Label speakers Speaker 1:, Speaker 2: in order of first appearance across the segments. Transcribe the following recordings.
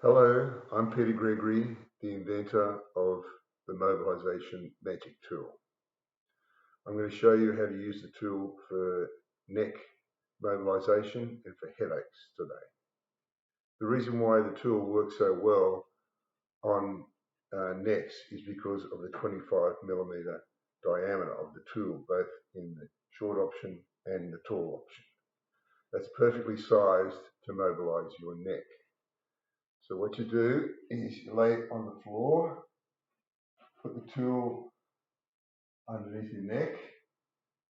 Speaker 1: Hello, I'm Peter Gregory, the inventor of the Mobilization Magic Tool. I'm going to show you how to use the tool for neck mobilization and for headaches today. The reason why the tool works so well on necks is because of the 25mm diameter of the tool, both in the short option and the tall option. That's perfectly sized to mobilize your neck. So what you do is you lay it on the floor, put the tool underneath your neck,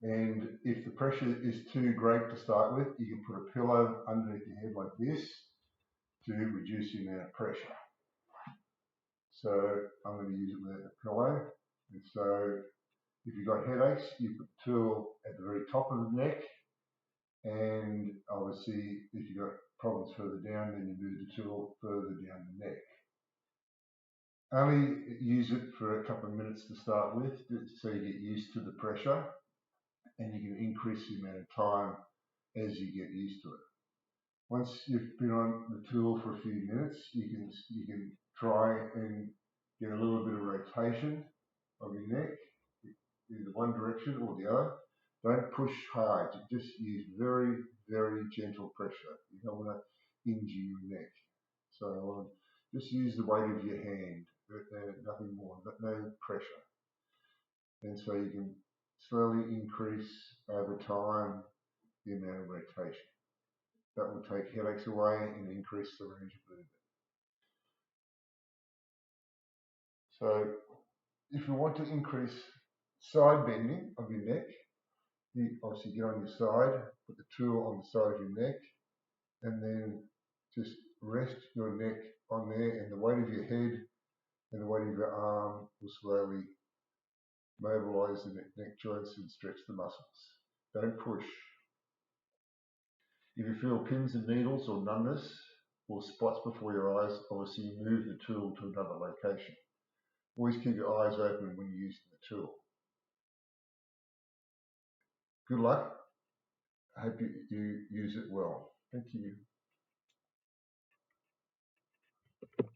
Speaker 1: and if the pressure is too great to start with, you can put a pillow underneath your head like this to reduce the amount of pressure. So I'm going to use it with a pillow. And so if you've got headaches, you put the tool at the very top of the neck, and obviously if you've got problems further down, then you move the tool further down the neck. Only use it for a couple of minutes to start with, so you get used to the pressure, and you can increase the amount of time as you get used to it. Once you've been on the tool for a few minutes, you can try and get a little bit of rotation of your neck, either one direction or the other. Don't push hard, just use very, very gentle pressure. You don't want to injure your neck. So just use the weight of your hand, nothing more, no pressure. And so you can slowly increase over time the amount of rotation. That will take headaches away and increase the range of movement. So if you want to increase side bending of your neck, you obviously get on your side, put the tool on the side of your neck, and then just rest your neck on there, and the weight of your head and the weight of your arm will slowly mobilize the neck joints and stretch the muscles. Don't push. If you feel pins and needles or numbness or spots before your eyes, obviously move the tool to another location. Always keep your eyes open when you're using the tool. Good luck. I hope you use it well. Thank you.